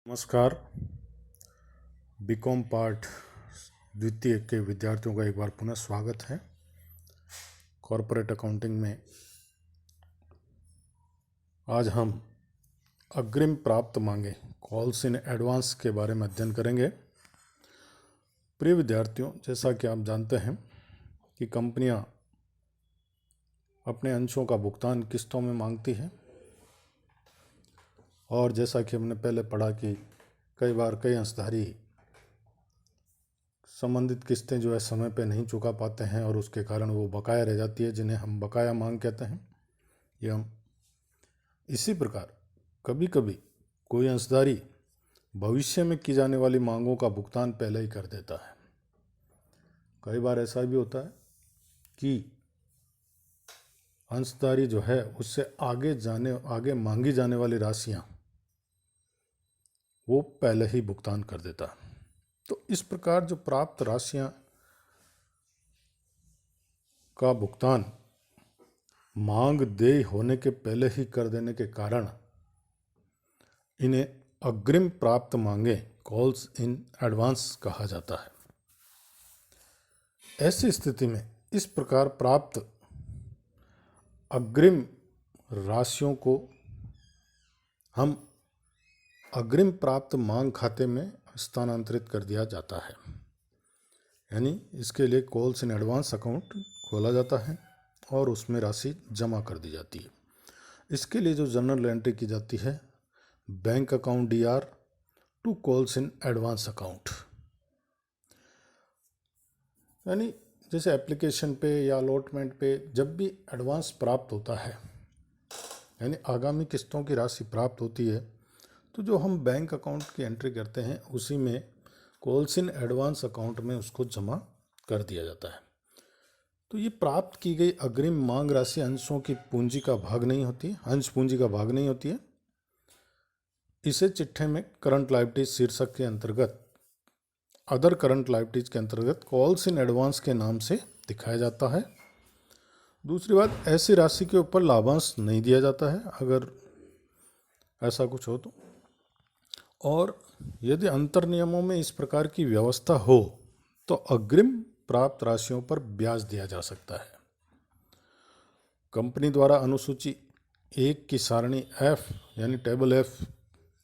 नमस्कार। BCom part द्वितीय के विद्यार्थियों का एक बार पुनः स्वागत है। कॉर्पोरेट अकाउंटिंग में आज हम अग्रिम प्राप्त मांगे कॉल्स इन एडवांस के बारे में अध्ययन करेंगे। प्रिय विद्यार्थियों, जैसा कि आप जानते हैं कि कंपनियां अपने अंशों का भुगतान किस्तों में मांगती हैं और जैसा कि हमने पहले पढ़ा कि कई बार कई अंशधारी संबंधित किस्तें जो है समय पे नहीं चुका पाते हैं और उसके कारण वो बकाया रह जाती है, जिन्हें हम बकाया मांग कहते हैं। या हम इसी प्रकार कभी कभी कोई अंशधारी भविष्य में की जाने वाली मांगों का भुगतान पहले ही कर देता है। कई बार ऐसा भी होता है कि अंशधारी जो है उससे आगे मांगी जाने वाली राशियां वो पहले ही भुगतान कर देता है। तो इस प्रकार जो प्राप्त राशियां का भुगतान मांग देय होने के पहले ही कर देने के कारण इन्हें अग्रिम प्राप्त मांगे कॉल्स इन एडवांस कहा जाता है। ऐसी स्थिति में इस प्रकार प्राप्त अग्रिम राशियों को हम अग्रिम प्राप्त मांग खाते में स्थानांतरित कर दिया जाता है, यानी इसके लिए कॉल्स इन एडवांस अकाउंट खोला जाता है और उसमें राशि जमा कर दी जाती है। इसके लिए जो जनरल एंट्री की जाती है, bank account DR to calls in advance account, यानी जैसे एप्लीकेशन पे या अलॉटमेंट पे जब भी एडवांस प्राप्त होता है, यानी आगामी किस्तों की राशि प्राप्त होती है, तो जो हम बैंक अकाउंट की एंट्री करते हैं उसी में कॉल्स इन एडवांस अकाउंट में उसको जमा कर दिया जाता है। तो ये प्राप्त की गई अग्रिम मांग राशि अंशों की पूंजी का भाग नहीं होती, अंश पूंजी का भाग नहीं होती है। इसे चिट्ठे में करंट लायबिलिटीज शीर्षक के अंतर्गत अदर करंट लायबिलिटीज के अंतर्गत कॉल्स इन एडवांस के नाम से दिखाया जाता है। दूसरी बात, ऐसी राशि के ऊपर लाभांश नहीं दिया जाता है अगर ऐसा कुछ हो तो, और यदि अंतर नियमों में इस प्रकार की व्यवस्था हो तो अग्रिम प्राप्त राशियों पर ब्याज दिया जा सकता है। कंपनी द्वारा अनुसूची 1 की सारणी F यानी टेबल F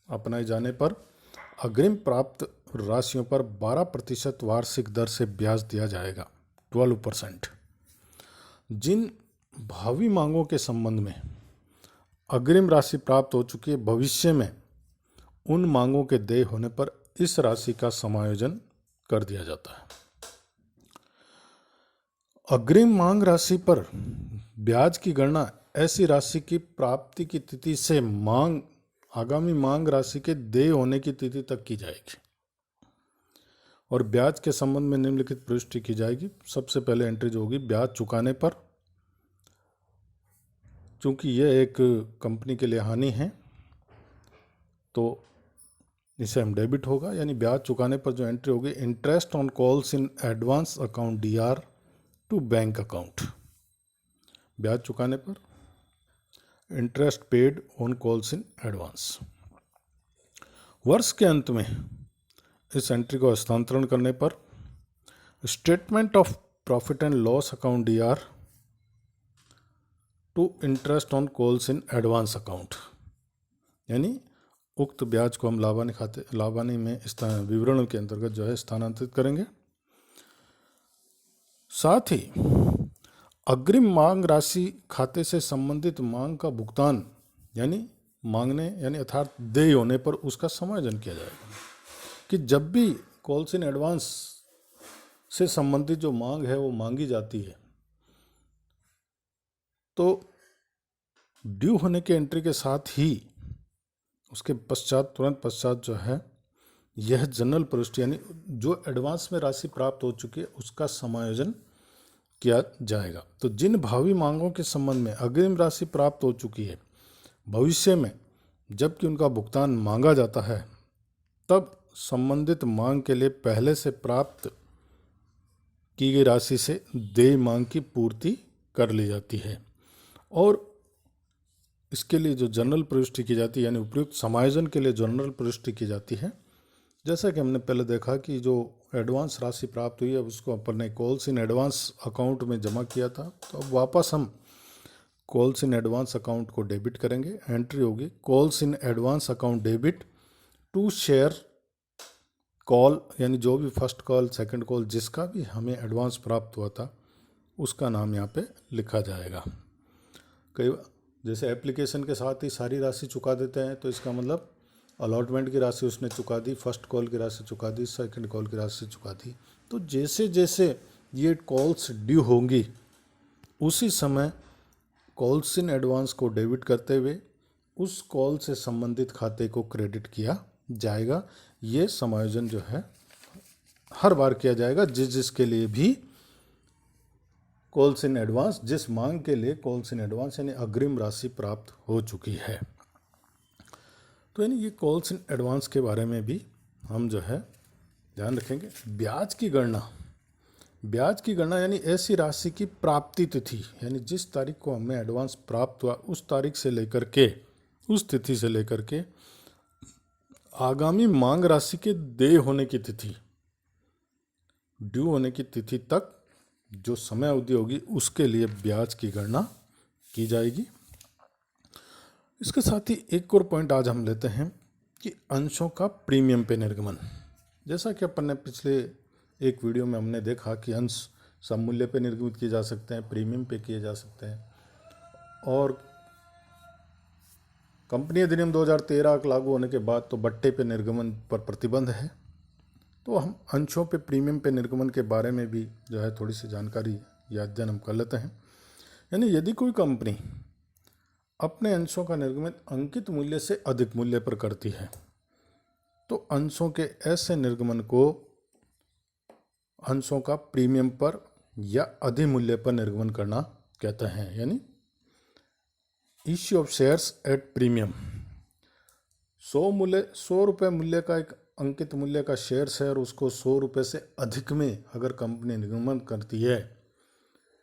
अपनाए जाने पर अग्रिम प्राप्त राशियों पर 12% वार्षिक दर से ब्याज दिया जाएगा, 12%। जिन भावी मांगों के संबंध में अग्रिम राशि प्राप्त हो चुकी है, भविष्य में उन मांगों के देय होने पर इस राशि का समायोजन कर दिया जाता है। अग्रिम मांग राशि पर ब्याज की गणना ऐसी राशि की प्राप्ति की तिथि से आगामी मांग राशि के देय होने की तिथि तक की जाएगी और ब्याज के संबंध में निम्नलिखित प्रविष्टि की जाएगी। सबसे पहले एंट्री जो होगी, ब्याज चुकाने पर, चूंकि यह एक कंपनी के लिए हानि है तो इसे हम डेबिट होगा, यानी ब्याज चुकाने पर जो एंट्री होगी, interest on calls in advance account DR to bank account, ब्याज चुकाने पर interest paid on calls in advance. वर्ष के अंत में इस एंट्री को हस्तांतरण करने पर statement of profit and loss account DR to interest on calls in advance account, यानी उक्त ब्याज को हम लाभानी में विवरण के अंतर्गत जो है स्थानांतरित करेंगे। साथ ही अग्रिम मांग राशि खाते से संबंधित मांग का भुगतान यानी अर्थात देय होने पर उसका समायोजन किया जाएगा कि जब भी कॉल्स इन एडवांस से संबंधित जो मांग है वो मांगी जाती है तो ड्यू होने के एंट्री के साथ ही उसके तुरंत पश्चात जो है यह जनरल प्रविष्टि यानी जो एडवांस में राशि प्राप्त हो चुकी है उसका समायोजन किया जाएगा। तो जिन भावी मांगों के संबंध में अग्रिम राशि प्राप्त हो चुकी है, भविष्य में जबकि उनका भुगतान मांगा जाता है, तब संबंधित मांग के लिए पहले से प्राप्त की गई राशि से देय मांग की पूर्ति कर ली जाती है और इसके लिए जो जनरल प्रविष्टि की जाती है, यानी उपयुक्त समायोजन के लिए जनरल प्रविष्टि की जाती है, जैसा कि हमने पहले देखा कि जो एडवांस राशि प्राप्त हुई है उसको अपन ने कॉल्स इन एडवांस अकाउंट में जमा किया था, तो अब वापस हम कॉल्स इन एडवांस अकाउंट को डेबिट करेंगे। एंट्री होगी calls in advance account debit to share call, यानी जो भी फर्स्ट कॉल सेकंड कॉल जिसका भी हमें एडवांस प्राप्त हुआ था उसका नाम यहाँ पे लिखा जाएगा। कई जैसे एप्लीकेशन के साथ ही सारी राशि चुका देते हैं, तो इसका मतलब अलॉटमेंट की राशि उसने चुका दी, फर्स्ट कॉल की राशि चुका दी, सेकंड कॉल की राशि चुका दी। तो जैसे जैसे ये कॉल्स ड्यू होंगी उसी समय कॉल्स इन एडवांस को डेबिट करते हुए उस कॉल से संबंधित खाते को क्रेडिट किया जाएगा। ये समायोजन जो है हर बार किया जाएगा जिसके लिए भी कॉल्स इन एडवांस, जिस मांग के लिए कॉल्स इन एडवांस यानी अग्रिम राशि प्राप्त हो चुकी है। तो यानी ये कॉल्स इन एडवांस के बारे में भी हम जो है ध्यान रखेंगे। ब्याज की गणना यानी ऐसी राशि की प्राप्ति तिथि, यानी जिस तारीख को हमें एडवांस प्राप्त हुआ उस तारीख से लेकर के, उस तिथि से लेकर के आगामी मांग राशि के देय होने की तिथि, ड्यू होने की तिथि तक जो समय अवधि होगी उसके लिए ब्याज की गणना की जाएगी। इसके साथ ही एक और पॉइंट आज हम लेते हैं कि अंशों का प्रीमियम पे निर्गमन। जैसा कि अपन ने पिछले एक वीडियो में हमने देखा कि अंश सममूल्य पे निर्गमित किए जा सकते हैं, प्रीमियम पे किए जा सकते हैं, और कंपनी अधिनियम 2013 लागू होने के बाद तो बट्टे पे निर्गमन पर प्रतिबंध है। तो हम अंशों पे प्रीमियम पे निर्गमन के बारे में भी जो है थोड़ी सी जानकारी या अध्ययन हम कर लेते हैं। यानी यदि कोई कंपनी अपने अंशों का निर्गमन अंकित मूल्य से अधिक मूल्य पर करती है तो अंशों के ऐसे निर्गमन को अंशों का प्रीमियम पर या अधिमूल्य पर निर्गमन करना कहते हैं। यानी issue of shares at premium, 100 रुपये मूल्य का एक अंकित मूल्य का शेयर्स है और उसको 100 रुपये से अधिक में अगर कंपनी निर्गमन करती है,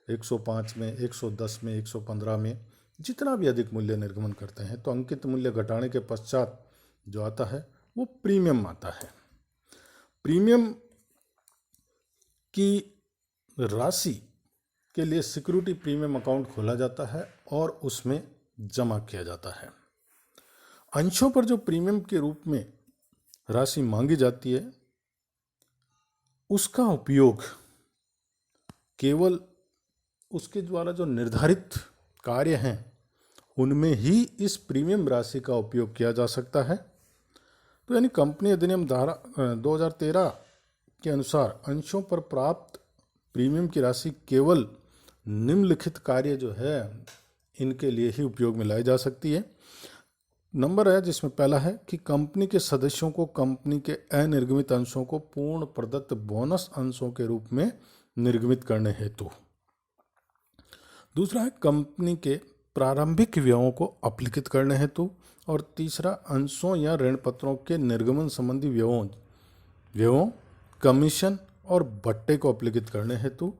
105 में, 110 में, 115 में, जितना भी अधिक मूल्य निर्गमन करते हैं, तो अंकित मूल्य घटाने के पश्चात जो आता है वो प्रीमियम आता है। प्रीमियम की राशि के लिए सिक्योरिटी प्रीमियम अकाउंट खोला जाता है और उसमें जमा किया जाता है। अंशों पर जो प्रीमियम के रूप में राशि मांगी जाती है उसका उपयोग केवल उसके द्वारा जो निर्धारित कार्य हैं उनमें ही इस प्रीमियम राशि का उपयोग किया जा सकता है। तो यानी कंपनी अधिनियम धारा 2013 के अनुसार अंशों पर प्राप्त प्रीमियम की राशि केवल निम्नलिखित कार्य जो है इनके लिए ही उपयोग में लाई जा सकती है। नंबर है जिसमें पहला है कि कंपनी के सदस्यों को कंपनी के अनिर्गमित अंशों को पूर्ण प्रदत्त बोनस अंशों के रूप में निर्गमित करने हेतु। दूसरा है कंपनी के प्रारंभिक व्ययों को अपलिखित करने हेतु। और तीसरा अंशों या ऋण पत्रों के निर्गमन संबंधी व्ययों, कमीशन और बट्टे को अपलिखित करने हेतु।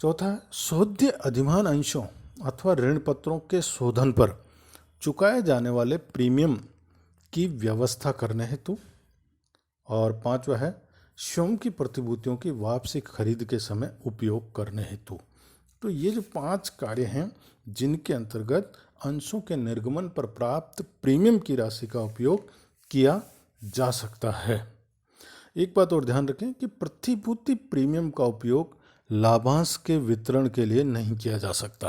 चौथा है शोध्य अधिमान अंशों अथवा ऋण पत्रों के शोधन पर चुकाए जाने वाले प्रीमियम की व्यवस्था करने हेतु। और पांचवा है स्वयं की प्रतिभूतियों की वापसी खरीद के समय उपयोग करने हेतु। तो ये जो 5 कार्य हैं जिनके अंतर्गत अंशों के निर्गमन पर प्राप्त प्रीमियम की राशि का उपयोग किया जा सकता है। एक बात और ध्यान रखें कि प्रतिभूति प्रीमियम का उपयोग लाभांश के वितरण के लिए नहीं किया जा सकता।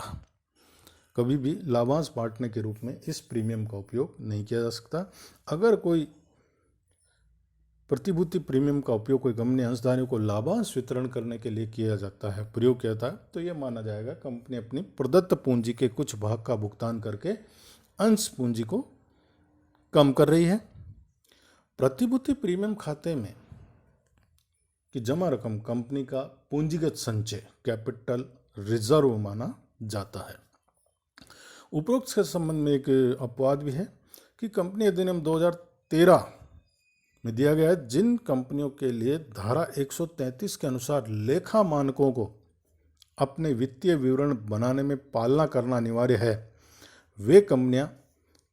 कभी भी लाभांश बांटने के रूप में इस प्रीमियम का उपयोग नहीं किया जा सकता। अगर कोई प्रतिभूति प्रीमियम का उपयोग कोई कंपनी अंशधारियों को लाभांश वितरण करने के लिए किया जाता है, प्रयोग किया जाता है, तो यह माना जाएगा कंपनी अपनी प्रदत्त पूंजी के कुछ भाग का भुगतान करके अंश पूंजी को कम कर रही है। प्रतिभूति प्रीमियम खाते में कि जमा रकम कंपनी का पूंजीगत संचय कैपिटल रिजर्व माना जाता है। उपरोक्त के संबंध में एक अपवाद भी है कि कंपनी अधिनियम 2013 में दिया गया है जिन कंपनियों के लिए धारा 133 के अनुसार लेखा मानकों को अपने वित्तीय विवरण बनाने में पालना करना अनिवार्य है, वे कंपनियां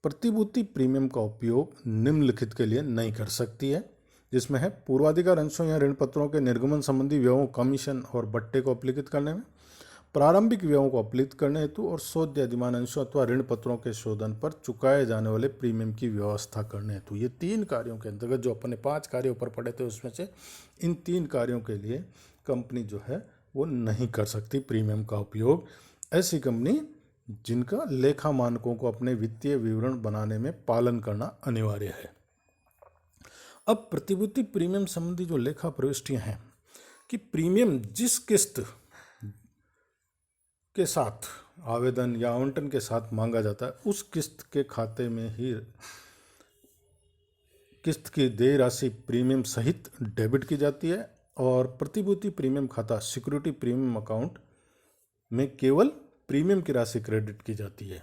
प्रतिभूति प्रीमियम का उपयोग निम्नलिखित के लिए नहीं कर सकती है, जिसमें है पूर्वाधिकार अंशों या ऋण पत्रों के निर्गमन संबंधी व्ययों, कमीशन और बट्टे को अपलिखित करने में, प्रारंभिक व्ययों को अपलिखित करने हेतु और शोध अधिमान अंशों अथवा ऋण पत्रों के शोधन पर चुकाए जाने वाले प्रीमियम की व्यवस्था करने हेतु। ये 3 कार्यों के अंतर्गत, जो अपने 5 कार्यों पर पढ़े थे उसमें से इन 3 कार्यों के लिए कंपनी जो है वो नहीं कर सकती प्रीमियम का उपयोग। ऐसी कंपनी जिनका लेखा मानकों को अपने वित्तीय विवरण बनाने में पालन करना अनिवार्य है। अब प्रतिभूति प्रीमियम संबंधी जो लेखा प्रविष्टियां हैं कि प्रीमियम जिस किस्त के साथ आवेदन या आवंटन के साथ मांगा जाता है उस किस्त के खाते में ही किस्त की देय राशि प्रीमियम सहित डेबिट की जाती है और प्रतिभूति प्रीमियम खाता सिक्योरिटी प्रीमियम अकाउंट में केवल प्रीमियम की राशि क्रेडिट की जाती है।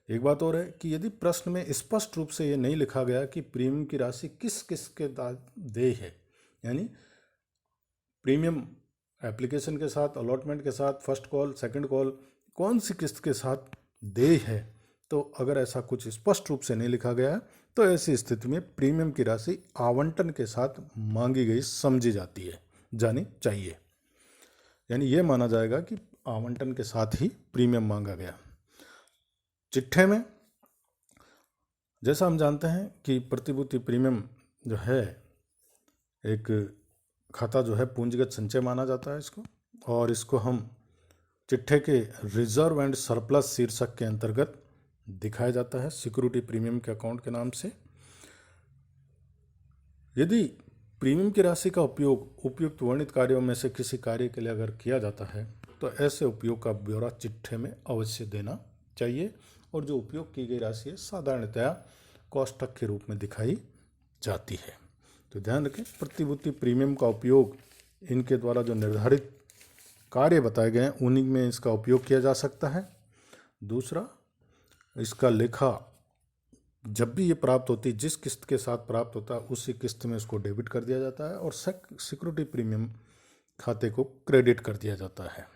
एक बात और है कि यदि प्रश्न में स्पष्ट रूप से ये नहीं लिखा गया कि प्रीमियम की राशि किस किस के देय है, यानी प्रीमियम एप्लीकेशन के साथ, अलॉटमेंट के साथ, फर्स्ट कॉल, सेकंड कॉल, कौन सी किस्त के साथ देय है, तो अगर ऐसा कुछ स्पष्ट रूप से नहीं लिखा गया है तो ऐसी स्थिति में प्रीमियम की राशि आवंटन के साथ मांगी गई समझी जानी चाहिए। यानी ये माना जाएगा कि आवंटन के साथ ही प्रीमियम मांगा गया। चिट्ठे में जैसा हम जानते हैं कि प्रतिभूति प्रीमियम जो है एक खाता जो है पूंजीगत संचय माना जाता है इसको, और इसको हम चिट्ठे के रिजर्व एंड सरप्लस शीर्षक के अंतर्गत दिखाया जाता है सिक्योरिटी प्रीमियम के अकाउंट के नाम से। यदि प्रीमियम की राशि का उपयोग उपयुक्त वर्णित कार्यों में से किसी कार्य के लिए अगर किया जाता है तो ऐसे उपयोग का ब्यौरा चिट्ठे में अवश्य देना चाहिए, और जो उपयोग की गई राशि है साधारणतया कोष्ठक के रूप में दिखाई जाती है। तो ध्यान रखें, प्रतिभूति प्रीमियम का उपयोग इनके द्वारा जो निर्धारित कार्य बताए गए हैं उन्हीं में इसका उपयोग किया जा सकता है। दूसरा, इसका लेखा जब भी ये प्राप्त होती है, जिस किस्त के साथ प्राप्त होता है उसी किस्त में इसको डेबिट कर दिया जाता है और सिक्योरिटी प्रीमियम खाते को क्रेडिट कर दिया जाता है।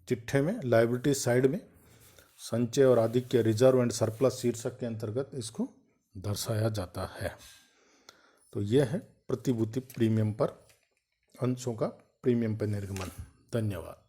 चिट्ठे में लायबिलिटी साइड में संचय और आदि के रिजर्व एंड सरप्लस शीर्षक के अंतर्गत इसको दर्शाया जाता है। तो यह है प्रतिभूति प्रीमियम पर अंशों का प्रीमियम पर निर्गमन। धन्यवाद।